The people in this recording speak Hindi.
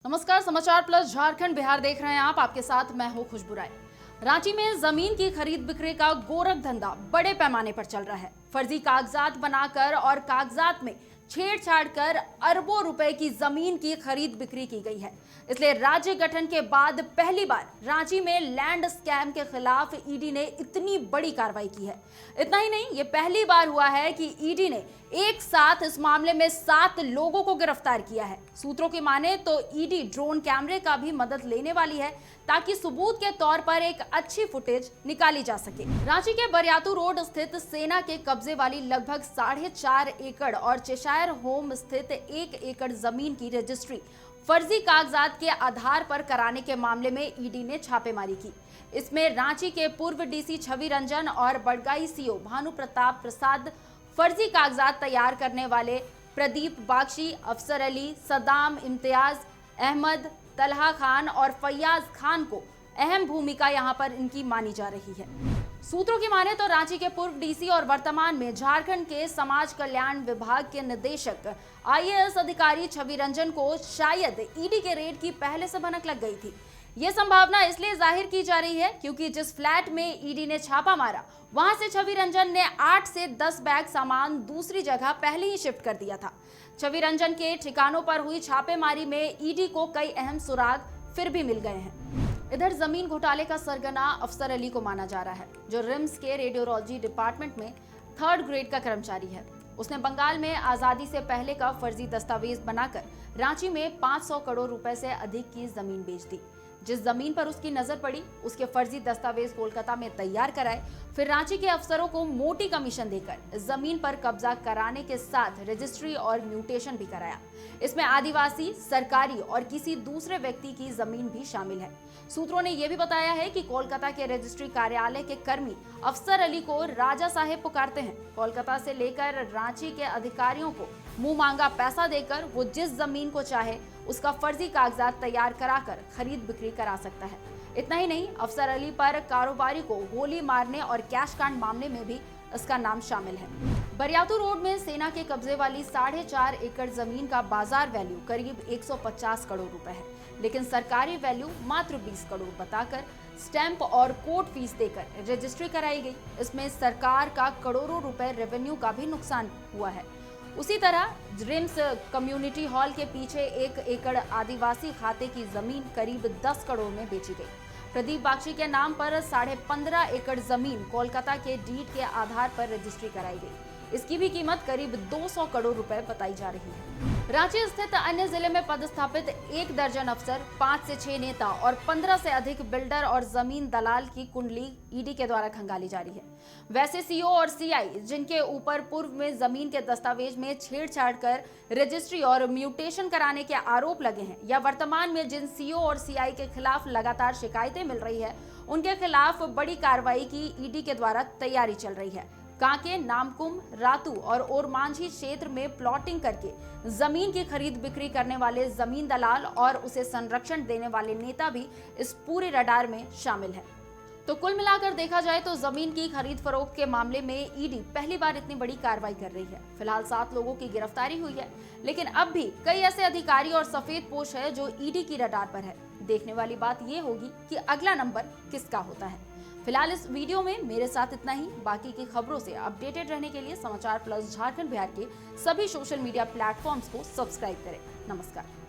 नमस्कार, समाचार प्लस झारखंड बिहार देख रहे हैं आप। आपके साथ मैं हूं खुशबू राय। रांची में जमीन की खरीद बिक्री का गोरख धंधा बड़े पैमाने पर चल रहा है। फर्जी कागजात बनाकर और कागजात में छेड़छाड़ कर अरबों रुपए की जमीन की खरीद बिक्री की गई है। इसलिए राज्य गठन के बाद पहली बार रांची में लैंड स्कैम के खिलाफ ईडी ने इतनी बड़ी कार्रवाई की है। इतना ही नहीं, ये पहली बार हुआ है कि ईडी ने एक साथ इस मामले में 7 लोगों को गिरफ्तार किया है। सूत्रों की माने तो ईडी ड्रोन कैमरे का भी मदद लेने वाली है ताकि सबूत के तौर पर एक अच्छी फुटेज निकाली जा सके। रांची के बरियातू रोड स्थित सेना के कब्जे वाली लगभग 4.5 एकड़ और चेशायर होम स्थित 1 एकड़ जमीन की रजिस्ट्री फर्जी कागजात के आधार पर कराने के मामले में ईडी ने छापेमारी की। इसमें रांची के पूर्व डीसी छवि रंजन और बड़गाई सीओ भानु प्रताप प्रसाद, फर्जी कागजात तैयार करने वाले प्रदीप बाक्षी, अफसर अली, सदाम इम्तियाज, अहमद, तलहा खान और फैयाज खान को अहम भूमिका यहां पर इनकी मानी जा रही है। सूत्रों की माने तो रांची के पूर्व डीसी और वर्तमान में झारखंड के समाज कल्याण विभाग के निदेशक आईएएस अधिकारी छवि रंजन को शायद ईडी के रेड की पहले से भनक लग गई थी। ये संभावना इसलिए जाहिर की जा रही है क्योंकि जिस फ्लैट में ईडी ने छापा मारा, वहां से छवि रंजन ने 8 से 10 बैग सामान दूसरी जगह पहले ही शिफ्ट कर दिया था। छवि रंजन के ठिकानों पर हुई छापेमारी में ईडी को कई अहम सुराग फिर भी मिल गए हैं। इधर जमीन घोटाले का सरगना अफसर अली को माना जा रहा है, जो रिम्स के रेडियोलॉजी डिपार्टमेंट में 3rd ग्रेड का कर्मचारी है। उसने बंगाल में आजादी से पहले का फर्जी दस्तावेज बनाकर रांची में 500 करोड़ रुपए से अधिक की जमीन बेच दी। जिस जमीन पर उसकी नजर पड़ी, उसके फर्जी दस्तावेज कोलकाता में तैयार कराए, फिर रांची के अफसरों को मोटी कमीशन देकर जमीन पर कब्जा कराने के साथ रजिस्ट्री और म्यूटेशन भी कराया। इसमें आदिवासी, सरकारी और किसी दूसरे व्यक्ति की जमीन भी शामिल है। सूत्रों ने यह भी बताया है कि कोलकाता के रजिस्ट्री कार्यालय के कर्मी अफसर अली को राजा साहेब पुकारते हैं। कोलकाता से लेकर रांची के अधिकारियों को मुंह मांगा पैसा देकर वो जिस जमीन को चाहे उसका फर्जी कागजात तैयार कराकर खरीद बिक्री करा सकता है। इतना ही नहीं, अफसर अली पर कारोबारी को गोली मारने और कैश कांड मामले में भी इसका नाम शामिल है। बरियातू रोड में सेना के कब्जे वाली 4.5 एकड़ जमीन का बाजार वैल्यू करीब 150 करोड़ रुपए है, लेकिन सरकारी वैल्यू मात्र 20 करोड़ बताकर स्टैंप और कोर्ट फीस देकर रजिस्ट्री कराई गई। इसमें सरकार का करोड़ों रुपए रेवेन्यू का भी नुकसान हुआ है। उसी तरह रिम्स कम्युनिटी हॉल के पीछे 1 एकड़ आदिवासी खाते की जमीन करीब 10 करोड़ में बेची गई। प्रदीप बाक्षी के नाम पर 15.5 एकड़ जमीन कोलकाता के डीड के आधार पर रजिस्ट्री कराई गई। इसकी भी कीमत करीब 200 करोड़ रुपए बताई जा रही है। रांची स्थित अन्य जिले में पदस्थापित 1 दर्जन अफसर, 5 से 6 नेता और 15 से अधिक बिल्डर और जमीन दलाल की कुंडली ईडी के द्वारा खंगाली जा रही है। वैसे सीओ और सीआई जिनके ऊपर पूर्व में जमीन के दस्तावेज में छेड़छाड़ कर रजिस्ट्री और म्यूटेशन कराने के आरोप लगे हैं, या वर्तमान में जिन सीओ और सीआई के खिलाफ लगातार शिकायतें मिल रही है, उनके खिलाफ बड़ी कार्रवाई की ईडी के द्वारा तैयारी चल रही है। कांके, नामकुम, रातू और ओरमांझी क्षेत्र में प्लॉटिंग करके जमीन की खरीद बिक्री करने वाले जमीन दलाल और उसे संरक्षण देने वाले नेता भी इस पूरे रडार में शामिल है। तो कुल मिलाकर देखा जाए तो जमीन की खरीद फरोख्त के मामले में ईडी पहली बार इतनी बड़ी कार्रवाई कर रही है। फिलहाल 7 लोगों की गिरफ्तारी हुई है, लेकिन अब भी कई ऐसे अधिकारी और सफेद पोश है जो ईडी की रडार पर है। देखने वाली बात यह होगी कि अगला नंबर किसका होता है। फिलहाल इस वीडियो में मेरे साथ इतना ही। बाकी की खबरों से अपडेटेड रहने के लिए समाचार प्लस झारखंड बिहार के सभी सोशल मीडिया प्लेटफॉर्म्स को सब्सक्राइब करें। नमस्कार।